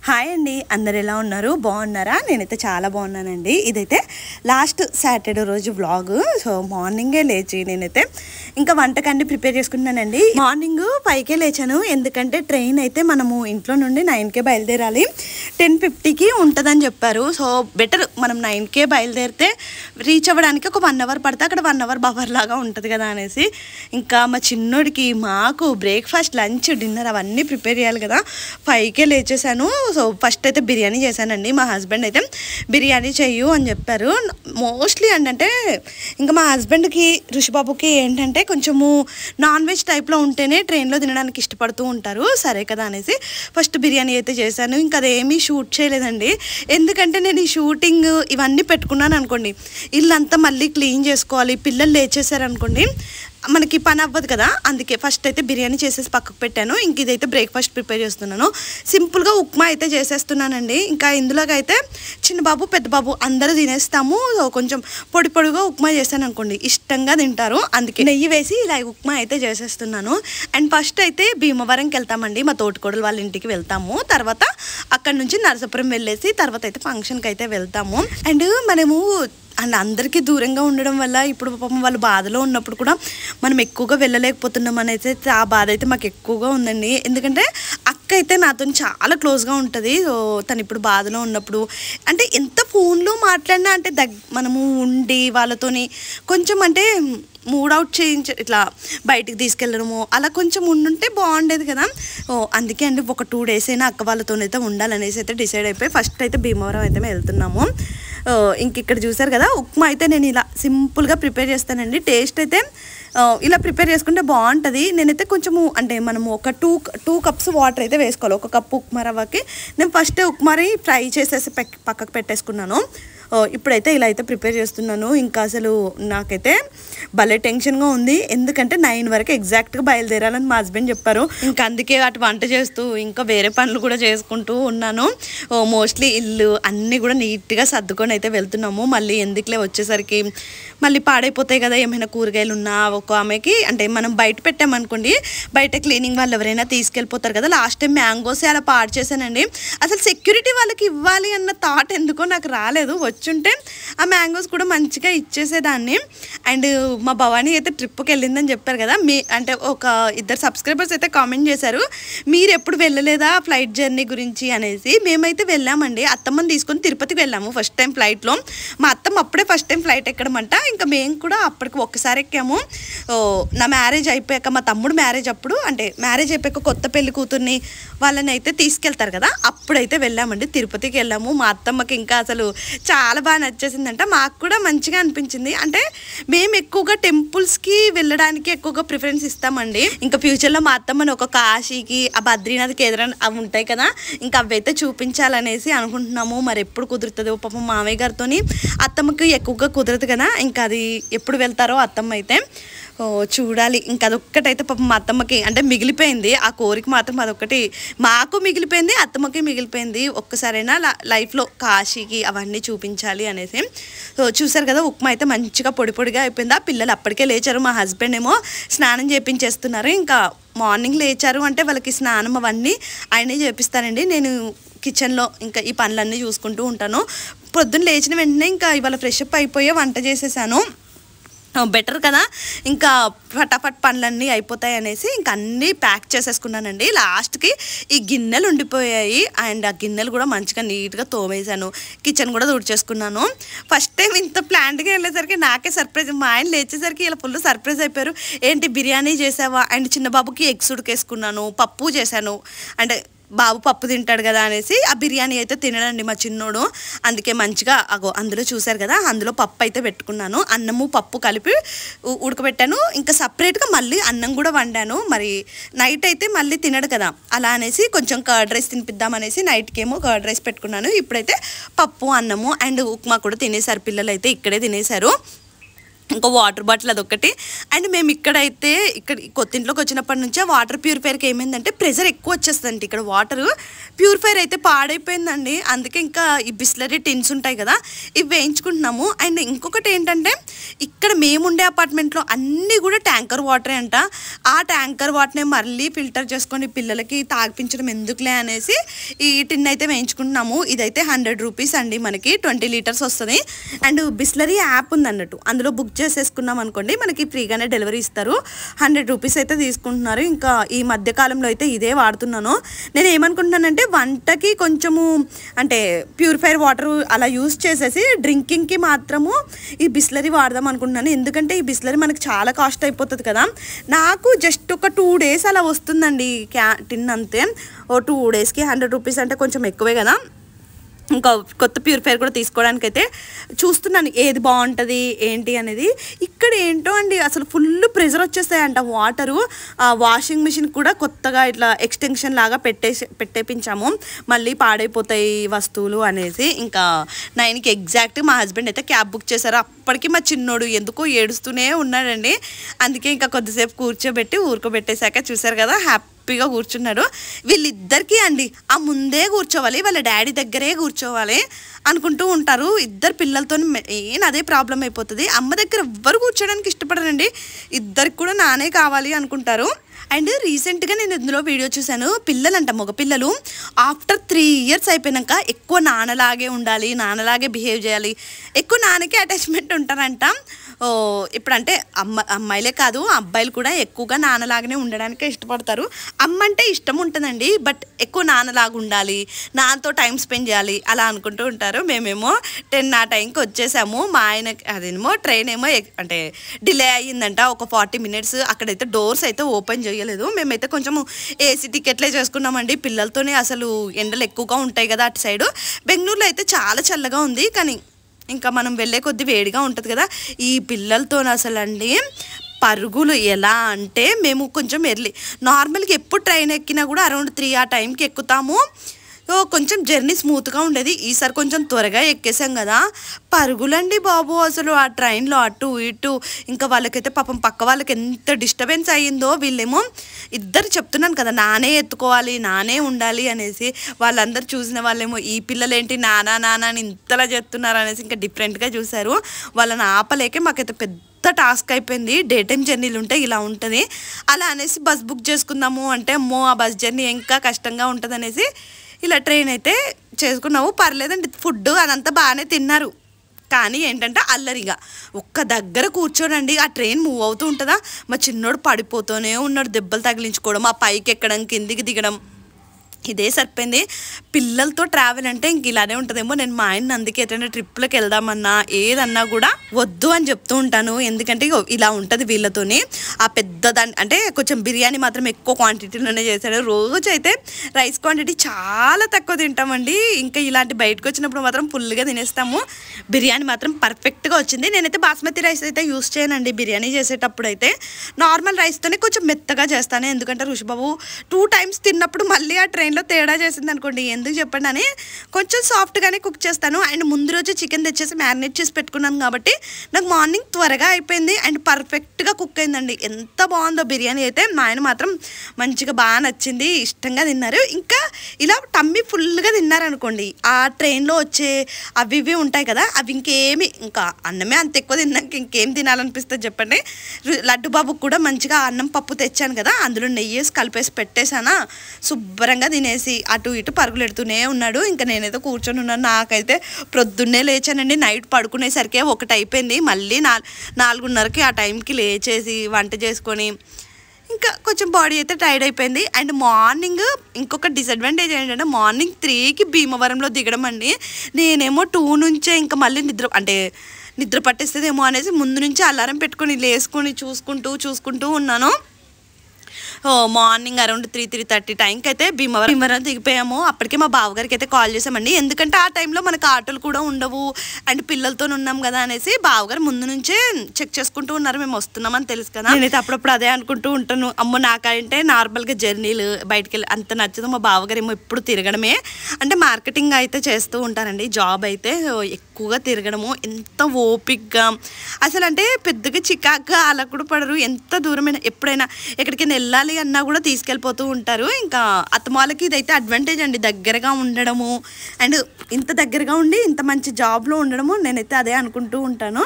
Hi అండి, అందరు ఎలా ఉన్నారు? బాగున్నారా? నేనైతే చాలా బాగున్నానండి. ఇదైతే లాస్ట్ సాటర్డే రోజు వ్లాగ్. సో మార్నింగే లేచి నేనైతే ఇంకా వంటకన్నీ ప్రిపేర్ చేసుకుంటున్నానండి. మార్నింగ్ 5కే లేచాను, ఎందుకంటే ట్రైన్ అయితే మనము ఇంట్లో నుండి 9కే బయలుదేరాలి. 10:50కి ఉంటుందని చెప్పారు. సో బెటర్ మనం 9కే బయలుదేరితే రీచ్ అవ్వడానికి ఒక 1 అవర్ పడితే అక్కడ 1 అవర్ బఫర్ లాగా ఉంటుంది కదా అనేసి ఇంకా మా చిన్నోడికి మాకు బ్రేక్ఫాస్ట్, లంచ్, డిన్నర్ అవన్నీ ప్రిపేర్ చేయాలి కదా. 5కే లేచేసాను. సో ఫస్ట్ అయితే బిర్యానీ చేశానండి. మా హస్బెండ్ అయితే బిర్యానీ చెయ్యు అని చెప్పారు. మోస్ట్లీ అంటే ఇంకా మా హస్బెండ్కి, ఋషిబాబుకి ఏంటంటే కొంచెము నాన్ వెజ్ టైప్లో ఉంటేనే ట్రైన్లో తినడానికి ఇష్టపడుతూ ఉంటారు. సరే కదా అనేసి ఫస్ట్ బిర్యానీ అయితే చేశాను. ఇంకా అదేమీ షూట్ చేయలేదండి, ఎందుకంటే నేను ఈ షూటింగ్ ఇవన్నీ పెట్టుకున్నాను అనుకోండి, ఇల్లంతా మళ్ళీ క్లీన్ చేసుకోవాలి, పిల్లలు లేచేసారు అనుకోండి, మనకి పని అవ్వదు కదా. అందుకే ఫస్ట్ అయితే బిర్యానీ చేసేసి పక్కకు పెట్టాను. ఇంక ఇదైతే బ్రేక్ఫాస్ట్ ప్రిపేర్ చేస్తున్నాను. సింపుల్గా ఉప్మా అయితే చేసేస్తున్నానండి. ఇంకా ఇందులోకి అయితే చిన్న బాబు, పెద్ద బాబు అందరూ తినేస్తాము. కొంచెం పొడి పొడిగా ఉప్మా చేశాను అనుకోండి, ఇష్టంగా తింటారు. అందుకే నెయ్యి వేసి ఇలా ఉప్మా అయితే చేసేస్తున్నాను. అండ్ ఫస్ట్ అయితే భీమవరంకి వెళ్తామండి, మా తోటికోడలు వాళ్ళ ఇంటికి వెళ్తాము. తర్వాత అక్కడ నుంచి నరసాపురం వెళ్ళేసి తర్వాత అయితే ఫంక్షన్కి అయితే వెళ్తాము. అండ్ మనము అందరికీ దూరంగా ఉండడం వల్ల ఇప్పుడు పాపం వాళ్ళు బాధలో ఉన్నప్పుడు కూడా మనం ఎక్కువగా వెళ్ళలేకపోతున్నాం అనేది ఆ బాధ అయితే మాకు ఎక్కువగా ఉందండి. ఎందుకంటే అక్క అయితే నాతో చాలా క్లోజ్గా ఉంటుంది. సో తను ఇప్పుడు బాధలో ఉన్నప్పుడు అంటే ఎంత ఫోన్లో మాట్లాడినా అంటే మనము ఉండి వాళ్ళతోని కొంచెం అంటే మూడ్ అవుట్ ఇట్లా బయటికి తీసుకెళ్ళడము అలా కొంచెం ఉండుంటే బాగుండేది కదా. అందుకే అండి ఒక 2 days అయినా అక్క వాళ్ళతోనైతే ఉండాలనేసి అయితే డిసైడ్ అయిపోయి ఫస్ట్ అయితే భీమవరం అయితే వెళ్తున్నాము. ఇంక ఇక్కడ చూసారు కదా, ఉప్మా అయితే నేను ఇలా సింపుల్గా ప్రిపేర్ చేస్తానండి. టేస్ట్ అయితే ఇలా ప్రిపేర్ చేసుకుంటే బాగుంటుంది. నేనైతే కొంచెము అంటే మనము ఒక 2 cups వాటర్ అయితే వేసుకోవాలి. 1 కప్పు ఉప్మా రవ్వకి నేను ఫస్ట్ ఉప్మాని ఫ్రై చేసేసి పక్కకు పెట్టేసుకున్నాను. ఇప్పుడైతే ఇలా అయితే ప్రిపేర్ చేస్తున్నాను. ఇంకా అసలు నాకైతే భలే టెన్షన్గా ఉంది, ఎందుకంటే 9 వరకు ఎగ్జాక్ట్గా బయలుదేరాలని మా హస్బెండ్ చెప్పారు. ఇంకా అందుకే అటు వంట చేస్తూ ఇంకా వేరే పనులు కూడా చేసుకుంటూ ఉన్నాను. మోస్ట్లీ ఇల్లు అన్నీ కూడా నీట్గా సర్దుకొని అయితే వెళ్తున్నాము. మళ్ళీ ఎందుకులే వచ్చేసరికి మళ్ళీ పాడైపోతాయి కదా, ఏమైనా కూరగాయలు ఉన్నా ఒక ఆమెకి అంటే మనం బయట పెట్టామనుకోండి, బయట క్లీనింగ్ వాళ్ళు ఎవరైనా తీసుకెళ్ళిపోతారు కదా. లాస్ట్ టైం మ్యాంగోస్ అలా పాడు చేశానండి. అసలు సెక్యూరిటీ వాళ్ళకి ఇవ్వాలి అన్న థాట్ ఎందుకో నాకు రాలేదు. వచ్చుంటే ఆ మ్యాంగోస్ కూడా మంచిగా ఇచ్చేసేదాన్ని. అండ్ మా భవానీ అయితే ట్రిప్కి వెళ్ళిందని చెప్పారు కదా, అంటే ఒక 2 subscribers అయితే కామెంట్ చేశారు, మీరు ఎప్పుడు వెళ్ళలేదా ఫ్లైట్ జర్నీ గురించి అనేసి. మేమైతే వెళ్ళామండి, అత్తమ్మని తీసుకొని తిరుపతికి వెళ్ళాము ఫస్ట్ టైం ఫ్లైట్లో. మా అత్తమ్మ అప్పుడే ఫస్ట్ టైం ఫ్లైట్ ఎక్కడమంట, ఇంకా మేము కూడా అప్పటికి ఒక్కసారి ఎక్కాము. నా మ్యారేజ్ అయిపోయాక, మా తమ్ముడు మ్యారేజ్ అప్పుడు అంటే మ్యారేజ్ అయిపోయాక కొత్త పెళ్లి కూతుర్ని వాళ్ళని అయితే తీసుకెళ్తారు కదా, అప్పుడైతే వెళ్ళామండి, తిరుపతికి వెళ్ళాము. మా అత్తమ్మకి ఇంకా అసలు చాలా బాగా నచ్చేసిందంట, మాకు కూడా మంచిగా అనిపించింది. అంటే మేము ఎక్కువగా టెంపుల్స్కి వెళ్ళడానికి ఎక్కువగా ప్రిఫరెన్స్ ఇస్తామండి. ఇంకా ఫ్యూచర్లో మా అత్తమ్మని ఒక కాశీకి, ఆ బద్రీనాథ్, కేదార్నాథ్ అవి ఉంటాయి కదా, ఇంకా అవైతే చూపించాలనేసి అనుకుంటున్నాము. మరి ఎప్పుడు కుదురుతుందో పాపం మామయ్య గారితో అత్తమ్మకి ఎక్కువగా కుదరదు కదా, ఇంకా అది ఎప్పుడు వెళ్తారో అత్తమ్మ అయితే చూడాలి. ఇంకా అదొక్కటైతే పాపం మా అత్తమ్మకి అంటే మిగిలిపోయింది ఆ కోరిక మాత్రం, అదొక్కటి మాకు మిగిలిపోయింది, అత్తమ్మకి మిగిలిపోయింది. ఒక్కసారైనా లైఫ్లో కాశీకి అవన్నీ చూపించాలి అనేసి. సో చూసారు కదా, ఉప్మా అయితే మంచిగా పొడి పొడిగా అయిపోయింది. ఆ పిల్లలు అప్పటికే లేచారు, మా హస్బెండ్ ఏమో స్నానం చేయించేస్తున్నారు. ఇంకా మార్నింగ్ లేచారు అంటే వాళ్ళకి స్నానం అవన్నీ ఆయనే చేపిస్తానండి. నేను కిచెన్లో ఇంకా ఈ పనులన్నీ చూసుకుంటూ ఉంటాను. పొద్దున్న లేచిన వెంటనే ఇంకా ఇవాళ ఫ్రెష్ అప్ అయిపోయి వంట చేసేసాను. బెటర్ కదా, ఇంకా ఫటాఫట్ పనులన్నీ అయిపోతాయి అనేసి ఇంకా అన్నీ ప్యాక్ చేసేసుకున్నానండి. లాస్ట్కి ఈ గిన్నెలు ఉండిపోయాయి, అండ్ ఆ గిన్నెలు కూడా మంచిగా నీట్గా తోమేసాను. కిచెన్ కూడా తుడిచేసుకున్నాను. ఫస్ట్ టైం ఇంత ప్లాంట్గా వెళ్ళేసరికి నాకే సర్ప్రైజ్. మా ఆయన లేచేసరికి ఇలా ఫుల్ సర్ప్రైజ్ అయిపోయారు. ఏంటి బిర్యానీ చేసావా? అండ్ చిన్న బాబుకి ఎగ్స్ ఉడికేసుకున్నాను, పప్పు చేశాను. అంటే బాబు పప్పు తింటాడు కదా అనేసి ఆ బిర్యానీ అయితే తినడండి మా చిన్నోడు. అందుకే మంచిగా అందులో చూశారు కదా, అందులో పప్పు అయితే పెట్టుకున్నాను. అన్నము పప్పు కలిపి ఉడకబెట్టాను. ఇంకా సపరేట్గా మళ్ళీ అన్నం కూడా వండాను. మరి నైట్ అయితే మళ్ళీ తినడు కదా, అలా అనేసి కొంచెం కర్డ్ రైస్ తినిపిద్దామనేసి నైట్కి ఏమో కర్డ్ రైస్ పెట్టుకున్నాను. ఇప్పుడైతే పప్పు, అన్నము అండ్ ఉప్మా కూడా తినేశారు పిల్లలు అయితే, ఇక్కడే తినేశారు. ఇంకా వాటర్ బాటిల్ అదొకటి. అండ్ మేము ఇక్కడ కొత్తింట్లోకి వచ్చినప్పటి నుంచే వాటర్ ప్యూరిఫైర్కి ఏమైందంటే ప్రెషర్ ఎక్కువ వచ్చేస్తుందండి. ఇక్కడ వాటర్ ప్యూరిఫైర్ అయితే పాడైపోయిందండి. అందుకే ఇంకా ఈ బిస్లరీ టిన్స్ ఉంటాయి కదా, ఇవి వేయించుకుంటున్నాము. అండ్ ఇంకొకటి ఏంటంటే ఇక్కడ మేము ఉండే అపార్ట్మెంట్లో అన్నీ కూడా ట్యాంకర్ వాటరే అంట. ఆ ట్యాంకర్ వాటర్నే మళ్ళీ ఫిల్టర్ చేసుకొని పిల్లలకి తాగిపించడం ఎందుకులే అనేసి ఈ టిన్ అయితే వేయించుకుంటున్నాము. ఇదైతే 100 రూపీస్ అండి, మనకి 20 లీటర్స్ వస్తుంది. అండ్ బిస్లరీ యాప్ ఉంది అన్నట్టు, అందులో బుక్ చేసేసుకున్నాం అనుకోండి మనకి ఫ్రీగానే డెలివరీ ఇస్తారు. 100 రూపీస్ అయితే తీసుకుంటున్నారు. ఇంకా ఈ మధ్యకాలంలో అయితే ఇదే వాడుతున్నాను. నేను ఏమనుకుంటున్నానంటే వంటకి కొంచెము అంటే ప్యూరిఫైర్ వాటర్ అలా యూజ్ చేసేసి డ్రింకింగ్కి మాత్రము ఈ బిస్లరీ వాడదాం అనుకుంటున్నాను. ఎందుకంటే ఈ బిస్లరీ మనకి చాలా కాస్ట్ అయిపోతుంది కదా. నాకు జస్ట్ ఒక 2 డేస్ అలా వస్తుందండి టిన్ అంతే. ఓ 2 డేస్కి 100 రూపీస్ అంటే కొంచెం ఎక్కువే కదా. ఇంకా కొత్త ప్యూరిఫైర్ కూడా తీసుకోవడానికి అయితే చూస్తున్నాను ఏది బాగుంటుంది ఏంటి అనేది. ఇక్కడ ఏంటో అండి అసలు ఫుల్ ప్రెషర్ వచ్చేస్తాయంట వాటరు. వాషింగ్ మిషన్ కూడా కొత్తగా ఇట్లా ఎక్స్టెన్షన్ లాగా పెట్టేపించాము, మళ్ళీ పాడైపోతాయి వస్తువులు అనేసి. ఇంకా 9కి ఎగ్జాక్ట్ మా హస్బెండ్ అయితే క్యాబ్ బుక్ చేశారు. అప్పటికి మా చిన్నోడు ఎందుకో ఏడుస్తూనే ఉన్నాడండి. అందుకే ఇంకా కొద్దిసేపు కూర్చోబెట్టి ఊరుకోబెట్టేశాక చూసారు కదా హ్యాపీగా కూర్చున్నాడు. వీళ్ళిద్దరికీ అండి ఆ ముందే కూర్చోవాలి, వాళ్ళ డాడీ దగ్గరే కూర్చోవాలి అనుకుంటూ ఉంటారు. ఇద్దరు పిల్లలతో అదే ప్రాబ్లం అయిపోతుంది. అమ్మ దగ్గర ఎవ్వరు కూర్చోడానికి ఇష్టపడరండి, ఇద్దరికి కూడా నానే కావాలి అనుకుంటారు. అండ్ రీసెంట్గా నేను ఇందులో వీడియో చూశాను, పిల్లలంట మగపిల్లలు ఆఫ్టర్ 3 ఇయర్స్ అయిపోయినాక ఎక్కువ నాన్నలాగే ఉండాలి, నాన్నలాగే బిహేవ్ చేయాలి, ఎక్కువ నాన్నకే అటాచ్మెంట్ ఉంటారంట. ఇప్పుడంటే అమ్మాయిలే కాదు అబ్బాయిలు కూడా ఎక్కువగా నాన్నలాగానే ఉండడానికే ఇష్టపడతారు. అమ్మ అంటే ఇష్టం ఉంటుందండి, బట్ ఎక్కువ నాన్నలాగా ఉండాలి, నాన్నతో టైం స్పెండ్ చేయాలి అలా అనుకుంటూ ఉంటారు. మేమేమో 10 ఆ టైంకి వచ్చేసాము. మా ఆయనకి అదేమో ట్రైన్ ఏమో అంటే డిలే అయ్యిందంట ఒక 40 మినిట్స్. అక్కడైతే డోర్స్ అయితే ఓపెన్ చేయలేదు. మేమైతే కొంచెం ఏసీ టికెట్లే చేసుకున్నామండి. పిల్లలతోనే అసలు ఎండలు ఎక్కువగా ఉంటాయి కదా అటు సైడు. బెంగళూరులో అయితే చాలా చల్లగా ఉంది, కానీ ఇంకా మనం వెళ్ళే కొద్దీ వేడిగా ఉంటుంది కదా. ఈ పిల్లలతో అసలు అండి పరుగులు ఎలా అంటే మేము కొంచెం ఎర్లీ నార్మల్గా ఎప్పుడు ట్రైన్ ఎక్కినా కూడా అరౌండ్ 3 ఆ టైంకి ఎక్కుతాము. కొంచెం జర్నీ స్మూత్గా ఉండేది. ఈసారి కొంచెం త్వరగా ఎక్కేసాం కదా, పరుగులండి బాబు అసలు ఆ ట్రైన్లో అటు ఇటు. ఇంకా వాళ్ళకైతే పాపం పక్క వాళ్ళకి ఎంత డిస్టర్బెన్స్ అయ్యిందో. వీళ్ళేమో ఇద్దరు చెప్తున్నాను కదా నానే ఎత్తుకోవాలి, నానే ఉండాలి అనేసి. వాళ్ళందరూ చూసిన వాళ్ళేమో ఈ పిల్లలు ఏంటి నానా నానా అని ఇంతలా చెప్తున్నారు అనేసి ఇంకా డిఫరెంట్గా చూశారు. వాళ్ళని ఆపలేకే మాకైతే పెద్ద టాస్క్ అయిపోయింది. డే టైం జర్నీలు ఉంటే ఇలా ఉంటుంది అలా అనేసి బస్ బుక్ చేసుకుందాము అంటే అమ్మో ఆ బస్ జర్నీ ఇంకా కష్టంగా ఉంటుంది అనేసి ఇలా ట్రైన్ అయితే చేసుకున్నాము. పర్లేదండి, ఫుడ్ అదంతా బాగానే తిన్నారు. కానీ ఏంటంటే అల్లరిగా ఒక్క దగ్గర కూర్చోనండి. ఆ ట్రైన్ మూవ్ అవుతూ ఉంటుందా, మా చిన్నోడు పడిపోతూనే ఉన్నాడు, దెబ్బలు తగిలించుకోవడం, ఆ పైకి ఎక్కడం కిందికి దిగడం, ఇదే సరిపోయింది. పిల్లలతో ట్రావెల్ అంటే ఇంక ఇలానే ఉంటుందేమో. నేను మా ఆయన అందుకే ఎటైనా ట్రిప్లోకి వెళ్దామన్నా ఏదన్నా కూడా వద్దు అని చెప్తూ ఉంటాను. ఎందుకంటే ఇలా ఉంటుంది వీళ్ళతోని. ఆ పెద్దదాన్ని అంటే కొంచెం బిర్యానీ మాత్రం ఎక్కువ క్వాంటిటీలోనే చేశాడు. రోజు అయితే రైస్ క్వాంటిటీ చాలా తక్కువ తింటామండి. ఇంకా ఇలాంటి బయటకు వచ్చినప్పుడు మాత్రం ఫుల్గా తినేస్తాము. బిర్యానీ మాత్రం పర్ఫెక్ట్గా వచ్చింది. నేనైతే బాస్మతి రైస్ అయితే యూస్ చేయనండి బిర్యానీ చేసేటప్పుడు. అయితే నార్మల్ రైస్తోనే కొంచెం మెత్తగా చేస్తాను. ఎందుకంటే ఋషిబాబు 2 టైమ్స్ తిన్నప్పుడు మళ్ళీ ఆ ట్రైన్లో తేడా చేసింది అనుకోండి, ఎందుకు చెప్పండి అని కొంచెం సాఫ్ట్గానే కుక్ చేస్తాను. అండ్ ముందు రోజు చికెన్ తెచ్చేసి మ్యారినేట్ చేసి పెట్టుకున్నాను కాబట్టి నాకు మార్నింగ్ త్వరగా అయిపోయింది అండ్ పర్ఫెక్ట్గా కుక్ అయిందండి. ఎంత బాగుందో బిర్యానీ అయితే. మా ఆయన మాత్రం మంచిగా బాగా నచ్చింది, ఇష్టంగా తిన్నారు. ఇంకా ఇలా టమ్మీ ఫుల్గా తిన్నారనుకోండి, ఆ ట్రైన్లో వచ్చే అవి ఇవి ఉంటాయి కదా, అవి ఇంకేమి ఇంకా అన్నమే అంత ఎక్కువ తిన్నాక ఇంకేం తినాలనిపిస్తుంది చెప్పండి. లడ్డు బాబుకు కూడా మంచిగా అన్నం పప్పు తెచ్చాను కదా, అందులో నెయ్యి వేసి కలిపేసి పెట్టేశానా, శుభ్రంగా తినేసి అటు ఇటు పరుగులు ఎడుతూనే ఉన్నాడు. ఇంకా నేనైతే కూర్చొని ఉన్నాను. నాకైతే ప్రొద్దున్నే లేచానండి, నైట్ పడుకునేసరికి 1 అయిపోయింది. మళ్ళీ 4:30కి ఆ టైంకి లేచేసి వంట చేసుకొని ఇంకా కొంచెం బాడీ అయితే టైర్డ్ అయిపోయింది. అండ్ మార్నింగ్ ఇంకొక డిసడ్వాంటేజ్ ఏంటంటే మార్నింగ్ 3కి భీమవరంలో దిగడం అండి. నేనేమో 2 నుంచే ఇంకా మళ్ళీ నిద్ర పట్టేస్తుందేమో అనేసి ముందు నుంచి అలారం పెట్టుకొని లేసుకొని చూసుకుంటూ ఉన్నాను. మార్నింగ్ అరౌండ్ 3:30 టైంకి అయితే భీమవరం దిగిపోయాము. అప్పటికే మా బావగారికి అయితే కాల్ చేసామండి. ఎందుకంటే ఆ టైంలో మనకు ఆటోలు కూడా ఉండవు అండ్ పిల్లలతో ఉన్నాం కదా అనేసి బావగారు ముందు నుంచే చెక్ చేసుకుంటూ ఉన్నారు మేము వస్తున్నామని తెలుసు కదా. నేనైతే అప్పుడప్పుడు అదే అనుకుంటూ ఉంటాను, అమ్మో నాకంటే నార్మల్గా జర్నీలు బయటికి వెళ్ళి అంత నచ్చదు. మా బావగారు ఏమో ఎప్పుడు తిరగడమే, అంటే మార్కెటింగ్ అయితే చేస్తూ ఉంటారండి. జాబ్ అయితే ఎక్కువగా తిరగడము, ఎంత ఓపిక్గా అసలు అంటే పెద్దగా చికాగ్గా అలా కూడా పడరు. ఎంత దూరమైనా ఎప్పుడైనా ఎక్కడికైనా వెళ్ళాలి అన్నా కూడా తీసుకెళ్ళిపోతూ ఉంటారు. ఇంకా అత్తమాలకి ఇదైతే అడ్వాంటేజ్ అండి, దగ్గరగా ఉండడము అండ్ ఇంత దగ్గరగా ఉండి ఇంత మంచి జాబ్లో ఉండడము. నేనైతే అదే అనుకుంటూ ఉంటాను.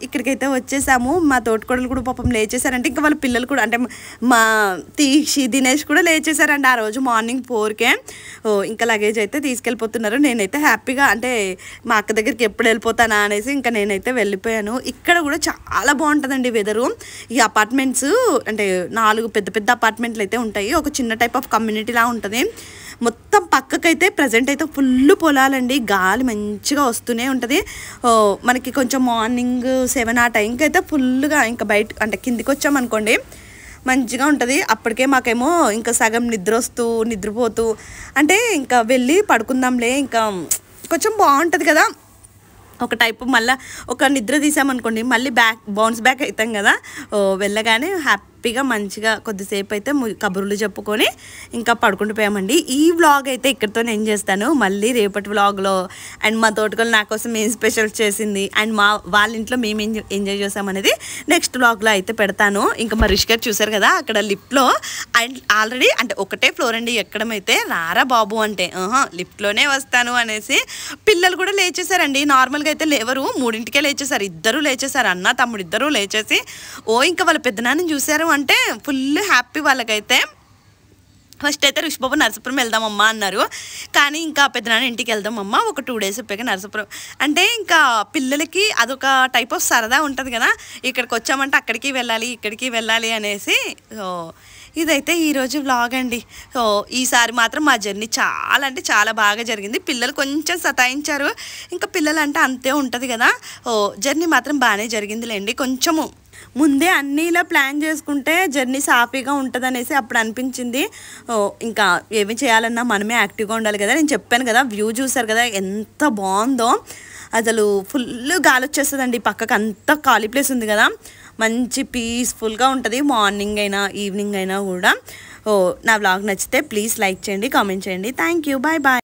ఇక్కడికైతే వచ్చేసాము. మా తోటికోడలు కూడా పాపం లేచేసారంటే, ఇంకా వాళ్ళ పిల్లలు కూడా అంటే మా తీక్షి దినేష్ కూడా లేచేసారండి ఆ రోజు మార్నింగ్ 4కే. ఇంకా లగేజ్ అయితే తీసుకెళ్ళిపోతున్నారు. నేనైతే హ్యాపీగా అంటే మా అక్క దగ్గరికి ఎప్పుడు వెళ్ళిపోతానా అనేసి ఇంకా నేనైతే వెళ్ళిపోయాను. ఇక్కడ కూడా చాలా బాగుంటుందండి వెదరు. ఈ అపార్ట్మెంట్స్ అంటే 4 పెద్ద పెద్ద అపార్ట్మెంట్లు అయితే ఉంటాయి. ఒక చిన్న టైప్ ఆఫ్ కమ్యూనిటీలా ఉంటుంది. మొత్తం పక్కకైతే ప్రజెంట్ అయితే ఫుల్ పొలాలండి, గాలి మంచిగా వస్తూనే ఉంటుంది. మనకి కొంచెం మార్నింగ్ 7 ఆ టైంకి అయితే ఫుల్గా ఇంకా బయట అంటే కిందికి వచ్చామనుకోండి మంచిగా ఉంటుంది. అప్పటికే మాకేమో ఇంకా సగం నిద్రపోతూ అంటే ఇంకా వెళ్ళి పడుకుందాంలే, ఇంకా కొంచెం బాగుంటుంది కదా ఒక టైపు. మళ్ళీ ఒక నిద్ర తీసామనుకోండి మళ్ళీ బౌన్స్ బ్యాక్ అవుతాం కదా. వెళ్ళగానే హ్యాపీగా మంచిగా కొద్దిసేపు అయితే కబుర్లు చెప్పుకొని ఇంకా పడుకుంటుపోయామండి. ఈ వ్లాగ్ అయితే ఇక్కడితో నేను చేస్తాను. మళ్ళీ రేపటి వ్లాగ్లో అండ్ మా తోటకోళ్ళు నా కోసం ఏం స్పెషల్ చేసింది అండ్ వాళ్ళ ఇంట్లో మేము ఎంజాయ్ చేసామనేది నెక్స్ట్ వ్లాగ్లో అయితే పెడతాను. ఇంకా మా రిష్ గారు చూసారు కదా అక్కడ లిఫ్ట్లో అండ్ ఆల్రెడీ అంటే ఒకటే ఫ్లోర్ అండి ఎక్కడం అయితే. రారా బాబు అంటే లిఫ్ట్లోనే వస్తాను అనేసి పిల్లలు కూడా లేచేసారండి. నార్మల్గా అయితే లేవరు, 3ంటికే లేచేసారు. ఇద్దరు లేచేసారు, అన్న తమ్ముడు ఇద్దరు లేచేసి ఇంకా వాళ్ళ పెద్దనాన్ని చూసారు అంటే ఫుల్ హ్యాపీ వాళ్ళకైతే. ఫస్ట్ అయితే రిషిబాబు నరసాపురం వెళ్దామమ్మా అన్నారు, కానీ ఇంకా పెద్దనాన్న ఇంటికి వెళ్దామమ్మా ఒక 2 డేస్ చెప్పాక నరసాపురం అంటే ఇంకా పిల్లలకి అదొక టైప్ ఆఫ్ సరదా ఉంటుంది కదా. ఇక్కడికి వచ్చామంటే అక్కడికి వెళ్ళాలి ఇక్కడికి వెళ్ళాలి అనేసి. ఇదైతే ఈరోజు వ్లాగ్ అండి. ఈసారి మాత్రం మా జర్నీ చాలా అంటే చాలా బాగా జరిగింది. పిల్లలు కొంచెం సతాయించారు, ఇంకా పిల్లలు అంటే అంతే ఉంటుంది కదా. జర్నీ మాత్రం బాగానే జరిగిందిలేండి. కొంచెము ముందే అన్నీ ఇలా ప్లాన్ చేసుకుంటే జర్నీ సాఫీగా ఉంటుంది అనేసి అప్పుడు అనిపించింది. ఇంకా ఏమి చేయాలన్నా మనమే యాక్టివ్గా ఉండాలి కదా. నేను చెప్పాను కదా వ్యూ చూసారు కదా ఎంత బాగుందో, అసలు ఫుల్ గాలి వచ్చేస్తుందండి. పక్కకు అంతా ఖాళీ ప్లేస్ ఉంది కదా, మంచి పీస్ఫుల్గా ఉంటుంది మార్నింగ్ అయినా ఈవినింగ్ అయినా కూడా. నా వ్లాగ్ నచ్చితే ప్లీజ్ లైక్ చేయండి, కామెంట్ చేయండి. Thank you, bye bye.